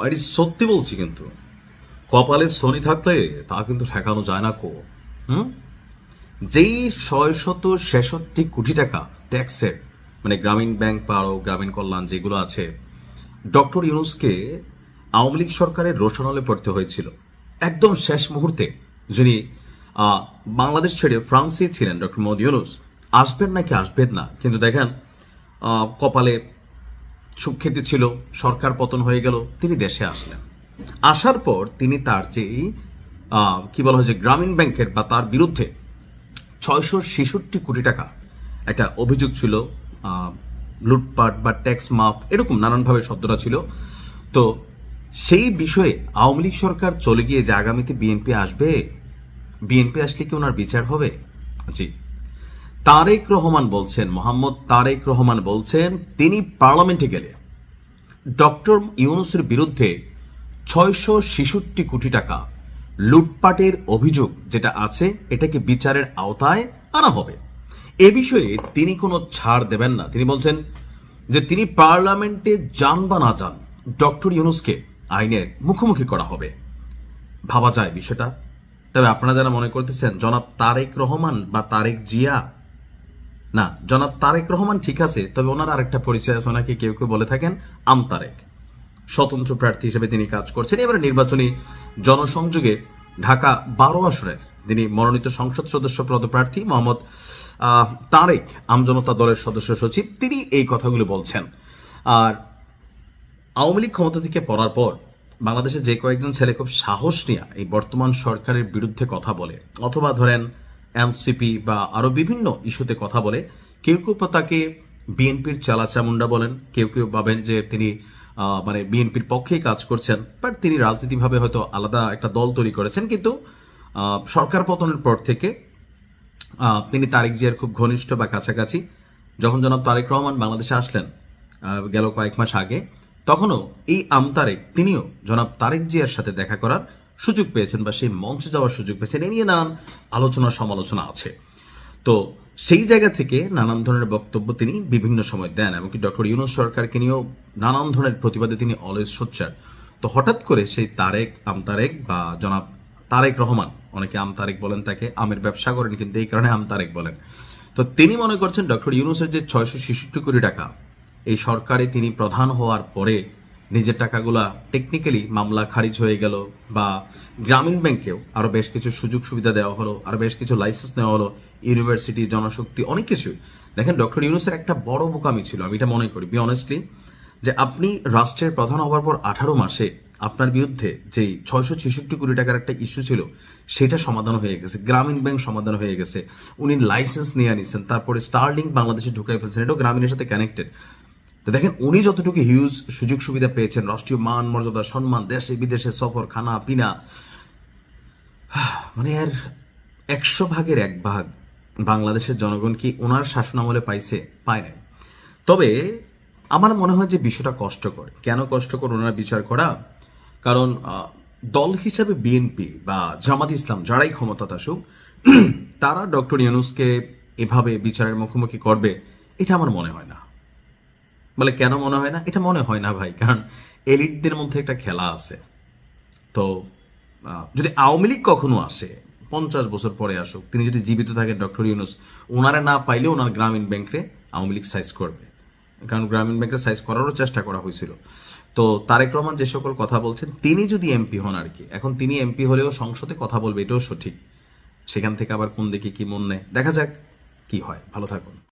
এটি সত্যি বলছি, কিন্তু কপালে শনি থাকলে তা কিন্তু ঠেকানো যায় না কো। হুম। যেই 666 কোটি টাকা ট্যাক্সের, মানে গ্রামীণ ব্যাংক পারো গ্রামীণ কল্যাণ যেগুলো আছে, ডক্টর ইউনুসকে আওয়ামী লীগ সরকারের রোশনালে পড়তে হয়েছিল একদম শেষ মুহূর্তে। যিনি আহ, বাংলাদেশ ছেড়ে ফ্রান্সে ছিলেন ডক্টর মোহাম্মদ ইউনুস, আসবেন নাকি আসবেন না, কিন্তু দেখেন কপালে সুখ্যাতি ছিল, সরকার পতন হয়ে গেল, তিনি দেশে আসলেন। আসার পর তিনি তার যে কি বলা হয় যে গ্রামীণ ব্যাংকের বা তার বিরুদ্ধে 666 কোটি টাকা একটা অভিযোগ ছিল, লুটপাট বা ট্যাক্স মাফ এরকম নানানভাবে শব্দটা ছিল। তো সেই বিষয়ে আওয়ামী লীগ সরকার চলে গিয়ে যে আগামীতে বিএনপি আসবে, বিএনপি আসলে কি ওনার বিচার হবে? জি, তারেক রহমান বলছেন, মোহাম্মদ তারেক রহমান বলছেন তিনি পার্লামেন্টে গেলে ডক্টর ইউনুসের বিরুদ্ধে 666 কোটি টাকা লুটপাটের অভিযোগ যেটা আছে এটাকে বিচারের আওতায় আনা হবে। এ বিষয়ে তিনি কোনো ছাড় দেবেন না। তিনি বলছেন যে তিনি পার্লামেন্টে যান বা না যান, ডক্টর ইউনুসকে আইনের মুখোমুখি করা হবে। ভাবা যায় বিষয়টা? তবে আপনারা যারা মনে করতেছেন জনাব তারেক রহমান বা তারেক জিয়া, না, জনাব তারেক রহমান ঠিক আছে, তবে ওনার আরেকটা পরিচয় আছে, ওনাকে কেউ কেউ বলে থাকেন আমতারেক। স্বতন্ত্র প্রার্থী হিসেবে তিনি কাজ করছেন। এবারে নির্বাচনী জনসংযোগে ঢাকা 12 আসনের তিনি মনোনীত সংসদ সদস্য পদপ্রার্থী মোহাম্মদ তারেক আমজনতা দলের সদস্য সচিব, তিনি এই কথাগুলো বলছেন। আর আওয়ামী লীগ ক্ষমতা থেকে পড়ার পর বাংলাদেশে যে কয়েকজন ছেলে খুব সাহস নিয়ে এই বর্তমান সরকারের বিরুদ্ধে কথা বলে, অথবা ধরেন এনসিপি বা আরো বিভিন্ন ইস্যুতে কথা বলে, কেউ কেউ তাকে বিএনপির চালাচামুন্ডা বলেন, কেউ কেউ ভাবেন যে তিনি মানে বিএনপির পক্ষেই কাজ করছেন, বাট তিনি রাজনীতিভাবে হয়তো আলাদা একটা দল তৈরি করেছেন। কিন্তু সরকার পতনের পর থেকে তিনি তারেক জিয়ার খুব ঘনিষ্ঠ বা কাছাকাছি। যখন জনাব তারেক রহমান বাংলাদেশে আসলেন গেল কয়েক মাস আগে, তখনও এই আমতারেক তিনিও জনাব তারেক জিয়ার সাথে দেখা করার সুযোগ পেয়েছেন বা সেই মঞ্চে যাওয়ার সুযোগ পেয়েছেন। এ নিয়ে নানান আলোচনা সমালোচনা আছে। তো সেই জায়গা থেকে নানান ধরনের বক্তব্য তিনি বিভিন্ন সময় দেন, এমনকি ডক্টর ইউনুস সরকারকে নিয়েও নানান ধরনের প্রতিবাদে তিনি অলওয়েজ সোচ্চার। তো হঠাৎ করে সেই তারেক আমতারেক বা জনাব তারেক রহমান, অনেকে আমতারেক বলেন, তাকে আমের ব্যবসা করেন কিন্তু এই কারণে আমতারেক বলেন, তো তিনি মনে করছেন ডক্টর ইউনুসের যে 666 কোটি টাকা এই সরকারে তিনি প্রধান হওয়ার পরে নিজের টাকাগুলা টেকনিক্যালি মামলা খারিজ হয়ে গেল, বা গ্রামীণ ব্যাংকেও আরো বেশ কিছু সুযোগ সুবিধা দেওয়া হলো, আরো বেশ কিছু লাইসেন্স নেওয়া হলো, ইউনিভার্সিটি, জনশক্তি, অনেক কিছু। দেখেন ডক্টর ইউনুসের একটা বড় বোকামি ছিল, আমি এটা মনে করি বি অনেস্টলি, যে আপনি রাষ্ট্রের প্রধান হওয়ার পর 18 মাসে আপনার বিরুদ্ধে যে 666 কোটি টাকার একটা ইস্যু ছিল সেটা সমাধান হয়ে গেছে, গ্রামীণ ব্যাংক সমাধান হয়ে গেছে, উনি লাইসেন্স নিয়ে নিছেন, তারপরে স্টারলিংক বাংলাদেশে ঢুকাই ফেলছেন, এটাও গ্রামীণের সাথে কানেক্টেড। তো দেখেন উনি যতটুকু হিউজ সুযোগ সুবিধা পেয়েছেন, রাষ্ট্রীয় মান মর্যাদা সম্মান, দেশে বিদেশে সফর, খানা পিনা, মানে আর 100 ভাগের 1 ভাগ বাংলাদেশের জনগণ কি ওনার শাসনামলে পাইছে? পায় নাই। তবে আমার মনে হয় যে বিষয়টা কষ্টকর। কেন কষ্টকর ওনারা বিচার করা? কারণ দল হিসাবে বিএনপি বা জামাত ইসলাম যারাই ক্ষমতাতে আসুক, তারা ডক্টর ইউনুসকে এভাবে বিচারের মুখোমুখি করবে এটা আমার মনে হয় না। বলে কেন মনে হয় না? এটা মনে হয় না ভাই, কারণ এলিটদের মধ্যে একটা খেলা আছে। তো যদি আওয়ামী লীগ কখনো আসে, 50 বছর পরে আসুক, তিনি যদি জীবিত থাকেন ডক্টর ইউনুস, ওনারা না পাইলে ওনার গ্রামীণ ব্যাংকে আওয়ামী লীগ সাইজ করবে, কারণ গ্রামীণ ব্যাংকের সাইজ করারও চেষ্টা করা হয়েছিল। তো তারেক রহমান যে সকল কথা বলছেন, তিনি যদি এমপি হন আর কি, এখন তিনি এমপি হলেও সংসদে কথা বলবে, এটাও সঠিক। সেখান থেকে আবার কোন দিকে কি মন নেয় দেখা যাক কি হয়। ভালো থাকুন।